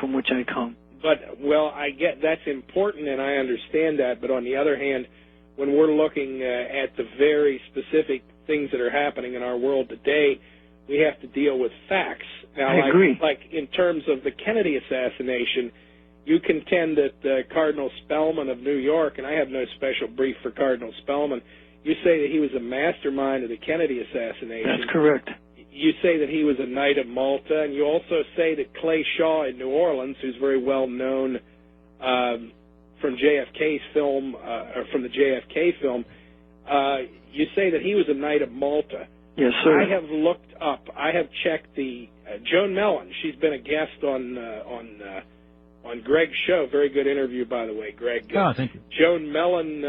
from which I come. But, well, I get that's important, and I understand that. But on the other hand, when we're looking at the very specific things that are happening in our world today, we have to deal with facts. Now, I agree. Like in terms of the Kennedy assassination, you contend that Cardinal Spellman of New York, and I have no special brief for Cardinal Spellman, you say that he was a mastermind of the Kennedy assassination. That's correct. You say that he was a Knight of Malta, and you also say that Clay Shaw in New Orleans, who's very well known from JFK's film, or from the JFK film, you say that he was a Knight of Malta. Yes, sir. I have looked up. I have checked the Joan Mellon. She's been a guest on Greg's show. Very good interview, by the way, Greg. Oh, thank you. Joan Mellon.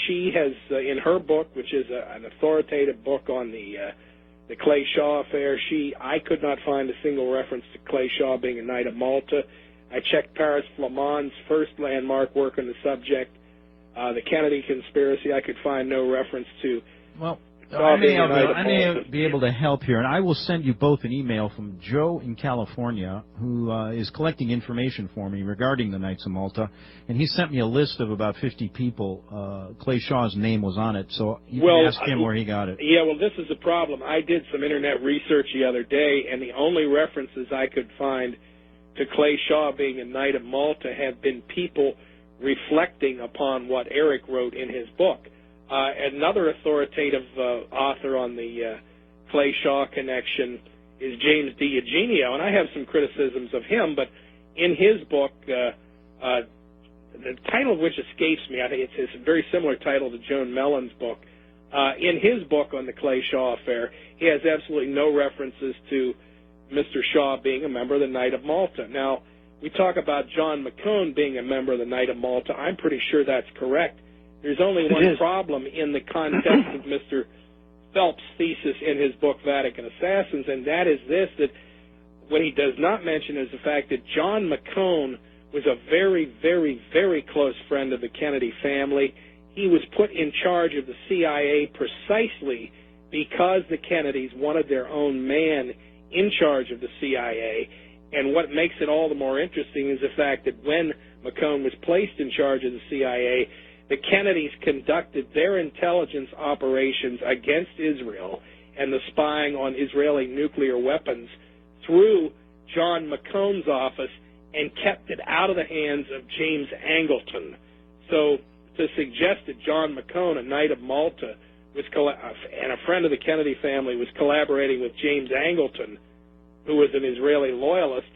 She has in her book, which is an authoritative book on the Clay Shaw affair. I could not find a single reference to Clay Shaw being a Knight of Malta. I checked Paris Flamand's first landmark work on the subject, the Kennedy conspiracy. I could find no reference to. Well, I may be able to help here, and I will send you both an email from Joe in California, who is collecting information for me regarding the Knights of Malta, and he sent me a list of about 50 people. Clay Shaw's name was on it, so you can ask him where he got it. Yeah, well, this is the problem. I did some Internet research the other day, and the only references I could find to Clay Shaw being a Knight of Malta have been people reflecting upon what Eric wrote in his book. Another authoritative author on the Clay Shaw connection is James D. Eugenio, and I have some criticisms of him, but in his book, the title of which escapes me, I think it's a very similar title to Joan Mellon's book. In his book on the Clay Shaw affair, he has absolutely no references to Mr. Shaw being a member of the Knight of Malta. Now, we talk about John McCone being a member of the Knight of Malta. I'm pretty sure that's correct. There's only one problem in the context of Mr. Phelps' thesis in his book, Vatican Assassins, and that is this, that what he does not mention is the fact that John McCone was a very, very, very close friend of the Kennedy family. He was put in charge of the CIA precisely because the Kennedys wanted their own man in charge of the CIA, and what makes it all the more interesting is the fact that when McCone was placed in charge of the CIA, the Kennedys conducted their intelligence operations against Israel and the spying on Israeli nuclear weapons through John McCone's office and kept it out of the hands of James Angleton. So to suggest that John McCone, a Knight of Malta, and a friend of the Kennedy family, was collaborating with James Angleton, who was an Israeli loyalist,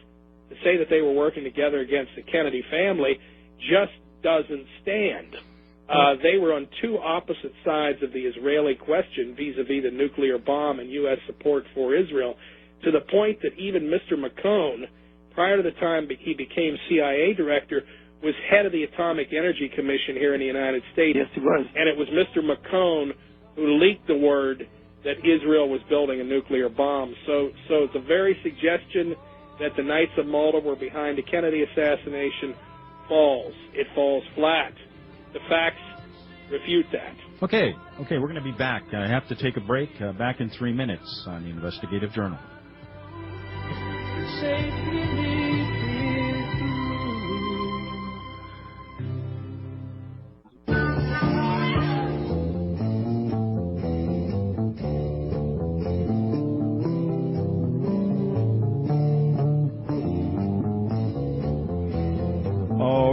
to say that they were working together against the Kennedy family just doesn't stand. They were on two opposite sides of the Israeli question vis-a-vis the nuclear bomb and U.S. support for Israel, to the point that even Mr. McCone, prior to the time he became CIA director, was head of the Atomic Energy Commission here in the United States. Yes, he was. And it was Mr. McCone who leaked the word that Israel was building a nuclear bomb. So the very suggestion that the Knights of Malta were behind the Kennedy assassination falls. It falls flat. The facts refute that. Okay, we're going to be back. I have to take a break. Back in 3 minutes on the Investigative Journal.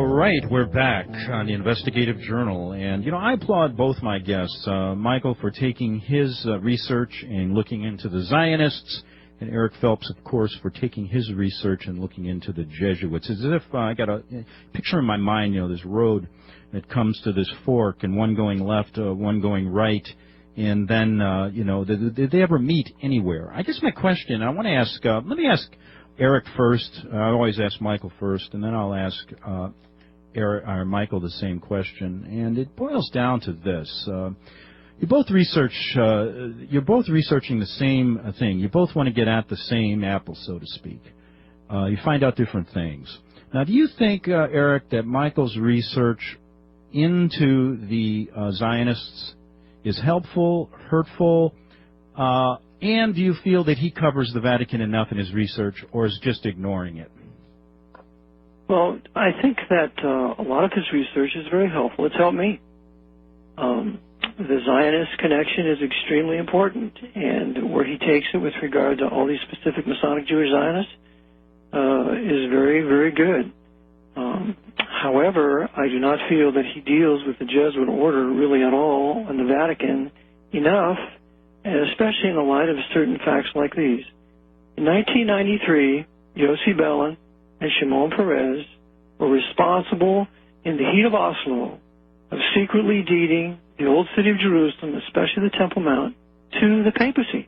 Right, we're back on the Investigative Journal, and I applaud both my guests, Michael for taking his research and looking into the Zionists, and Eric Phelps, of course, for taking his research and looking into the Jesuits. As if I got a picture in my mind, this road that comes to this fork, and one going left, one going right, and then, did they ever meet anywhere? I guess my question, I want to ask, let me ask Eric first. I always ask Michael first, and then I'll ask Eric or Michael the same question, and it boils down to this: you're both researching the same thing. You both want to get at the same apple, so to speak. You find out different things. Now, do you think, Eric, that Michael's research into the Zionists is helpful, hurtful, and do you feel that he covers the Vatican enough in his research, or is just ignoring it? Well, I think that a lot of his research is very helpful. It's helped me. The Zionist connection is extremely important, and where he takes it with regard to all these specific Masonic Jewish Zionists is very, very good. However, I do not feel that he deals with the Jesuit order really at all in the Vatican enough, and especially in the light of certain facts like these. In 1993, Yossi Beilin and Shimon Peres were responsible in the heat of Oslo of secretly deeding the old city of Jerusalem, especially the Temple Mount, to the papacy.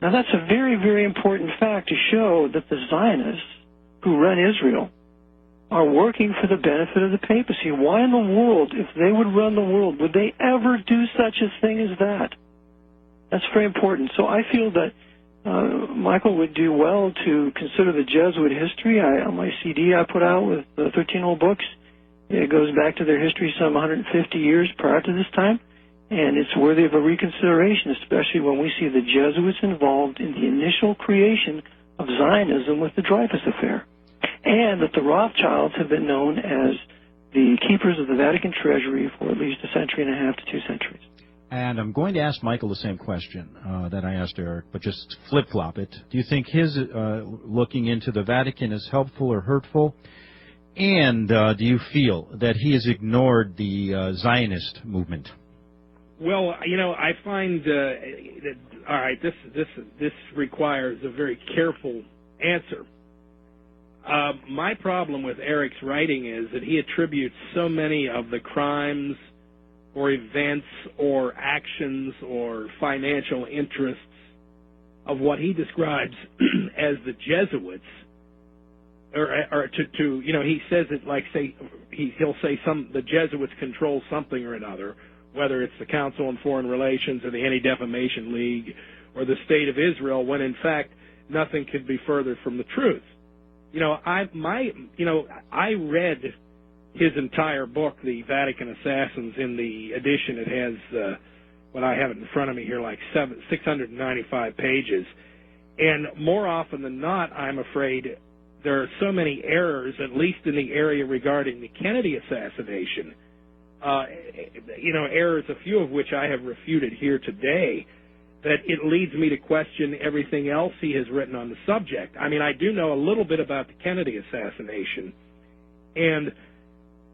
Now that's a very, very important fact to show that the Zionists who run Israel are working for the benefit of the papacy. Why in the world, if they would run the world, would they ever do such a thing as that? That's very important. So I feel that Michael would do well to consider the Jesuit history. On my CD I put out with 13 old books, it goes back to their history some 150 years prior to this time, and it's worthy of a reconsideration, especially when we see the Jesuits involved in the initial creation of Zionism with the Dreyfus Affair, and that the Rothschilds have been known as the keepers of the Vatican treasury for at least a century and a half to 2 centuries. And I'm going to ask Michael the same question that I asked Eric, but just flip-flop it. Do you think his looking into the Vatican is helpful or hurtful? And do you feel that he has ignored the Zionist movement? Well, I find that, all right, this requires a very careful answer. My problem with Eric's writing is that he attributes so many of the crimes or events or actions or financial interests of what he describes as the Jesuits, or to he says it like, say, he'll say the Jesuits control something or another, whether it's the Council on Foreign Relations or the Anti-Defamation League or the State of Israel, when in fact nothing could be further from the truth. I read his entire book, The Vatican Assassins, in the edition. It has what I have it in front of me here, like 695 pages. And more often than not, I'm afraid there are so many errors, at least in the area regarding the Kennedy assassination, errors, a few of which I have refuted here today, that it leads me to question everything else he has written on the subject. I mean, I do know a little bit about the Kennedy assassination, and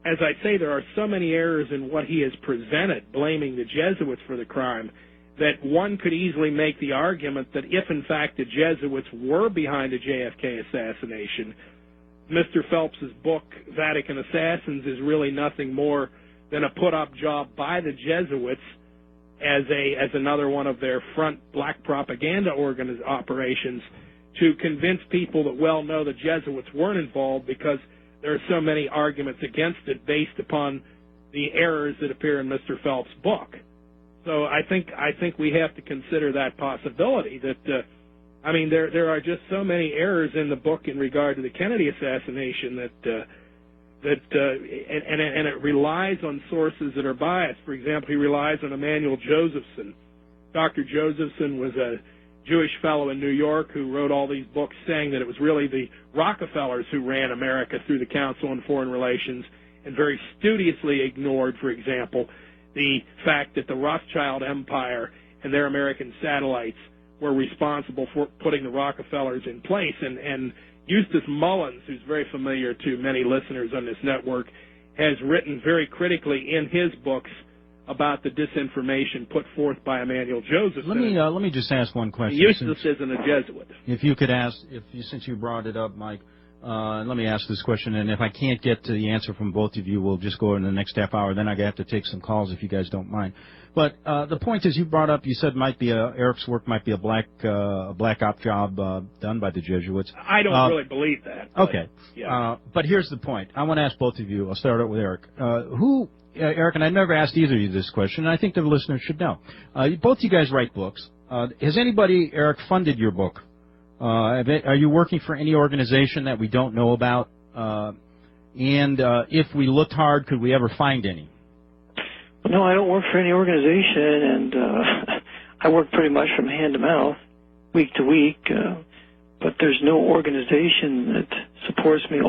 as I say, there are so many errors in what he has presented, blaming the Jesuits for the crime, that one could easily make the argument that if, in fact, the Jesuits were behind the JFK assassination, Mr. Phelps's book, Vatican Assassins, is really nothing more than a put-up job by the Jesuits as another one of their front black propaganda operations to convince people that, well, no, the Jesuits weren't involved, because there are so many arguments against it based upon the errors that appear in Mr. Phelps' book. So I think we have to consider that possibility. That there are just so many errors in the book in regard to the Kennedy assassination and it relies on sources that are biased. For example, he relies on Emanuel Josephson. Dr. Josephson was a Jewish fellow in New York who wrote all these books saying that it was really the Rockefellers who ran America through the Council on Foreign Relations, and very studiously ignored, for example, the fact that the Rothschild Empire and their American satellites were responsible for putting the Rockefellers in place. And Eustace Mullins, who's very familiar to many listeners on this network, has written very critically in his books about the disinformation put forth by Emanuel Josephson. Let me just ask one question. Eustace isn't a Jesuit. If you could ask, since you brought it up, Mike, let me ask this question, and if I can't get to the answer from both of you, we'll just go in the next half hour. Then I have to take some calls if you guys don't mind. But the point is, you brought up, you said Eric's work might be a black op job done by the Jesuits. I don't really believe that. Okay. Yeah. But here's the point. I want to ask both of you. I'll start out with Eric. Eric, and I never asked either of you this question, and I think the listeners should know. Both you guys write books. Has anybody, Eric, funded your book? Are you working for any organization that we don't know about? And if we looked hard, could we ever find any? No, I don't work for any organization, and I work pretty much from hand to mouth, week to week. But there's no organization that supports me